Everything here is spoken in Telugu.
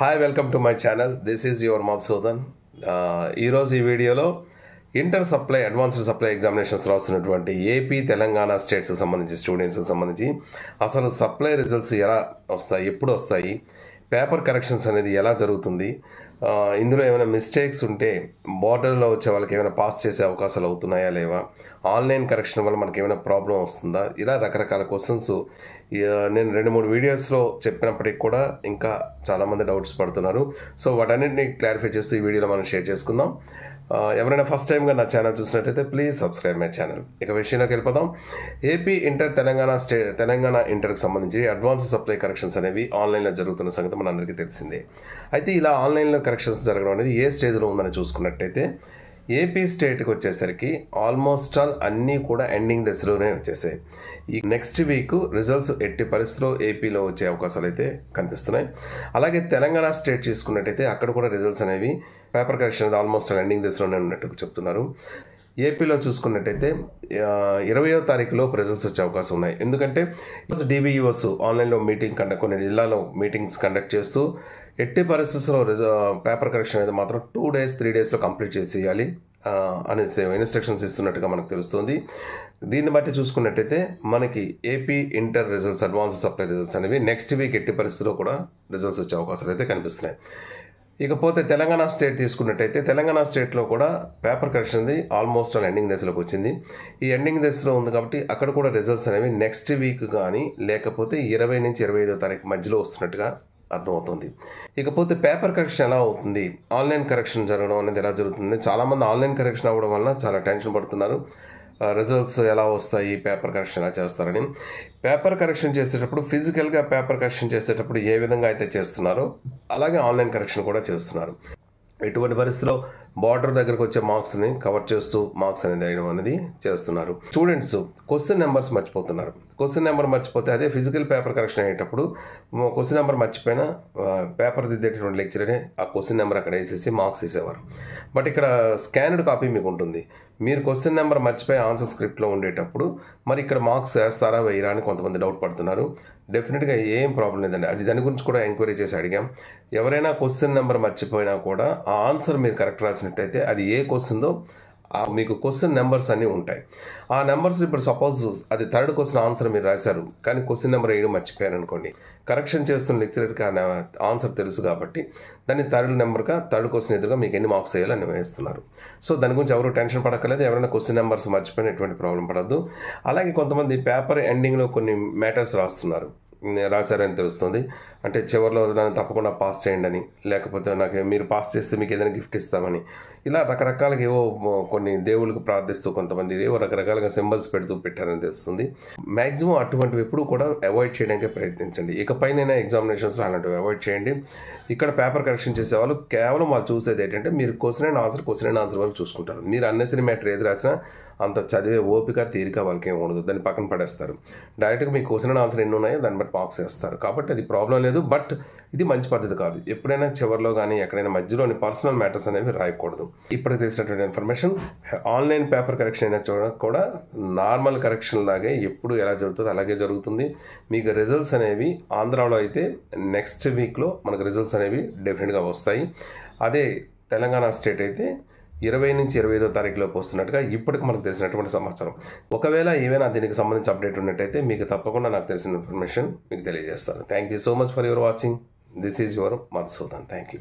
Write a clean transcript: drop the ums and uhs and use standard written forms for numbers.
Hi welcome to my channel. This is your Madhusudan. ఈరోజు ఈ వీడియోలో inter supply advanced supply examinations రాస్తున్నటువంటి ఏపీ తెలంగాణ స్టేట్స్కి సంబంధించి స్టూడెంట్స్కి సంబంధించి అసలు సప్లై రిజల్ట్స్ ఎలా వస్తాయి, ఎప్పుడు వస్తాయి, పేపర్ కరెక్షన్స్ అనేది ఎలా జరుగుతుంది, ఇందులో ఏమైనా మిస్టేక్స్ ఉంటే బార్డర్లో వచ్చే వాళ్ళకి ఏమైనా పాస్ చేసే అవకాశాలు అవుతున్నాయా లేవా, ఆన్లైన్ కరెక్షన్ వల్ల మనకి ఏమైనా ప్రాబ్లం వస్తుందా, ఇలా రకరకాల క్వశ్చన్స్ నేను 2-3 వీడియోస్లో చెప్పినప్పటికి కూడా ఇంకా చాలామంది డౌట్స్ పడుతున్నారు. సో వాటన్నిటిని క్లారిఫై చేస్తూ ఈ వీడియోలో మనం షేర్ చేసుకుందాం. ఎవరైనా ఫస్ట్ టైంగా నా ఛానల్ చూసినట్టయితే ప్లీజ్ సబ్స్క్రైబ్ మై ఛానల్. ఇక విషయంలోకి వెళ్ళిపోదాం. ఏపీ ఇంటర్ తెలంగాణ ఇంటర్కి సంబంధించి అడ్వాన్స్ సప్లై కరెక్షన్స్ అనేవి ఆన్లైన్లో జరుగుతున్న సంగతి మన అందరికీ తెలిసిందే. అయితే ఇలా ఆన్లైన్లో కరెక్షన్స్ జరగడం అనేది ఏ స్టేజ్లో ఉందని చూసుకున్నట్టయితే ఏపీ స్టేట్కి వచ్చేసరికి ఆల్మోస్ట్ ఆల్ అన్నీ కూడా ఎండింగ్ దశలోనే వచ్చేసాయి. ఈ నెక్స్ట్ వీక్ రిజల్ట్స్ ఎట్టి పరిస్థితిలో ఏపీలో వచ్చే అవకాశాలు అయితే కనిపిస్తున్నాయి. అలాగే తెలంగాణ స్టేట్ చూసుకున్నట్టయితే అక్కడ కూడా రిజల్ట్స్ అనేవి పేపర్ కరెక్షన్ అనేది ఆల్మోస్ట్ ఆల్ ఎండింగ్ దశలోనే ఉన్నట్టు చెప్తున్నారు. ఏపీలో చూసుకున్నట్టయితే 20వ తారీఖులో రిజల్ట్స్ వచ్చే అవకాశం ఉన్నాయి. ఎందుకంటే డిబియూఎస్ ఆన్లైన్లో కొన్ని జిల్లాలో మీటింగ్స్ కండక్ట్ చేస్తూ ఎట్టి పరిస్థితుల్లో పేపర్ కరెక్షన్ అనేది మాత్రం 2 days 3 daysలో కంప్లీట్ చేసేయాలి అనేసి ఇన్స్ట్రక్షన్స్ ఇస్తున్నట్టుగా మనకు తెలుస్తుంది. దీన్ని బట్టి చూసుకున్నట్టయితే మనకి AP inter results advance supply results అనేవి నెక్స్ట్ వీక్ ఎట్టి పరిస్థితుల్లో కూడా రిజల్ట్స్ వచ్చే అవకాశాలు అయితే కనిపిస్తున్నాయి. ఇకపోతే తెలంగాణ స్టేట్ తీసుకున్నట్టయితే తెలంగాణ స్టేట్లో కూడా పేపర్ కరెక్షన్ అనేది ఆల్మోస్ట్ ఆల్ ఎండింగ్ దశలోకి వచ్చింది. ఈ ఎండింగ్ దశలో ఉంది కాబట్టి అక్కడ కూడా రిజల్ట్స్ అనేవి నెక్స్ట్ వీక్ కానీ లేకపోతే 20 నుంచి 25వ తారీఖు మధ్యలో వస్తున్నట్టుగా అర్థమవుతుంది. ఇకపోతే పేపర్ కరెక్షన్ ఎలా అవుతుంది, ఆన్లైన్ కరెక్షన్ జరగడం అనేది ఎలా జరుగుతుంది, చాలామంది ఆన్లైన్ కరెక్షన్ అవ్వడం వలన చాలా టెన్షన్ పడుతున్నారు. రిజల్ట్స్ ఎలా వస్తాయి, పేపర్ కరెక్షన్ ఎలా చేస్తారని. పేపర్ కరెక్షన్ చేసేటప్పుడు ఫిజికల్గా పేపర్ కరెక్షన్ చేసేటప్పుడు ఏ విధంగా అయితే చేస్తున్నారో అలాగే ఆన్లైన్ కరెక్షన్ కూడా చేస్తున్నారు. ఎటువంటి పరిస్థితిలో బార్డర్ దగ్గరకు వచ్చే మార్క్స్ని కవర్ చేస్తూ మార్క్స్ అనేది వేయడం అనేది చేస్తున్నారు. స్టూడెంట్స్ క్వశ్చన్ నెంబర్స్ మర్చిపోతున్నారు. క్వశ్చన్ నెంబర్ మర్చిపోతే అదే ఫిజికల్ పేపర్ కరెక్షన్ అయ్యేటప్పుడు క్వశ్చన్ నెంబర్ మర్చిపోయినా పేపర్ దిద్దేటటువంటి లెక్చరరే ఆ క్వశ్చన్ నెంబర్ అక్కడ వేసేసి మార్క్స్ వేసేవారు. బట్ ఇక్కడ స్కానర్డ్ కాపీ మీకు ఉంటుంది. మీరు క్వశ్చన్ నెంబర్ మర్చిపోయి ఆన్సర్ స్క్రిప్ట్లో ఉండేటప్పుడు మరి ఇక్కడ మార్క్స్ వేస్తారా వేయరా అని కొంతమంది డౌట్ పడుతున్నారు. డెఫినెట్గా ఏం ప్రాబ్లం లేదండి. దాని గురించి కూడా ఎంక్వైరీ చేసి అడిగాం. ఎవరైనా క్వశ్చన్ నెంబర్ మర్చిపోయినా కూడా ఆ ఆన్సర్ మీరు కరెక్ట్ రాసినట్టయితే అది ఏ క్వశ్చన్దో మీకు క్వశ్చన్ నెంబర్స్ అన్నీ ఉంటాయి. ఆ నెంబర్స్ ఇప్పుడు సపోజ్ అది 3rd క్వశ్చన్ ఆన్సర్ మీరు రాశారు కానీ క్వశ్చన్ నెంబర్ వేయడం మర్చిపోయారు అనుకోండి, కరెక్షన్ చేస్తున్న లెక్చరర్కి ఆన్సర్ తెలుసు కాబట్టి దాన్ని 3rd క్వశ్చన్ ఎదురుగా మీకు ఎన్ని మార్క్స్ వేయాలని వేస్తున్నారు. సో దాని గురించి ఎవరు టెన్షన్ పడక్కర్లేదు. ఎవరైనా క్వశ్చన్ నెంబర్స్ మర్చిపోయిన ఎటువంటి ప్రాబ్లం పడద్దు. అలాగే కొంతమంది పేపర్ ఎండింగ్లో కొన్ని మ్యాటర్స్ రాశారని తెలుస్తుంది. అంటే చివరిలో దాన్ని తప్పకుండా పాస్ చేయండి అని, లేకపోతే మీరు పాస్ చేస్తే మీకు ఏదైనా గిఫ్ట్ ఇస్తామని, ఇలా రకరకాలుగా ఏవో కొన్ని దేవుళ్ళకు ప్రార్థిస్తూ కొంతమంది ఏవో రకరకాలుగా సింబల్స్ పెట్టారని తెలుస్తుంది. మ్యాక్సిమం అటువంటివి ఎప్పుడు కూడా అవాయిడ్ చేయడానికి ప్రయత్నించండి. ఇకపైన ఎగ్జామినేషన్స్లో అలాంటివి అవాయిడ్ చేయండి. ఇక్కడ పేపర్ కరెక్షన్ చేసేవాళ్ళు కేవలం వాళ్ళు చూసేది ఏంటంటే మీరు క్వశ్చన్ అండ్ ఆన్సర్ వరకు చూసుకుంటారు. మీరు అన్నెసరీ మ్యాటర్ ఏది రాసినా అంత చదివే ఓపిక తీరిక వాళ్ళకి ఏమి ఉండదు. దాన్ని పక్కన పడేస్తారు. డైరెక్ట్గా మీ క్వశ్చన్ అండ్ ఆన్సర్ ఎన్ని ఉన్నాయో దాన్ని బట్టి మార్క్స్ వేస్తారు. కాబట్టి అది ప్రాబ్లం లేదు. బట్ ఇది మంచి పద్ధతి కాదు. ఎప్పుడైనా చివరిలో కానీ ఎక్కడైనా మధ్యలోని పర్సనల్ మ్యాటర్స్ అనేవి రాయకూడదు. ఇప్పటికి తెలిసినటువంటి ఇన్ఫర్మేషన్ ఆన్లైన్ పేపర్ కరెక్షన్ అయినా కూడా నార్మల్ కరెక్షన్ లాగే ఎప్పుడు ఎలా జరుగుతుందో అలాగే జరుగుతుంది. మీకు రిజల్ట్స్ అనేవి ఆంధ్రాలో అయితే నెక్స్ట్ వీక్లో మనకు రిజల్ట్స్ అనేవి డెఫినెట్గా వస్తాయి. అదే తెలంగాణ స్టేట్ అయితే 20 నుంచి 25వ తారీఖులోకి వస్తున్నట్టుగా ఇప్పటికి మనకు తెలిసినటువంటి సమాచారం. ఒకవేళ ఏమైనా దీనికి సంబంధించి అప్డేట్ ఉన్నట్టయితే మీకు తప్పకుండా నాకు తెలిసిన ఇన్ఫర్మేషన్ మీకు తెలియజేస్తాను. Thank you so much for your watching. This is your Madhusudan. Thank you.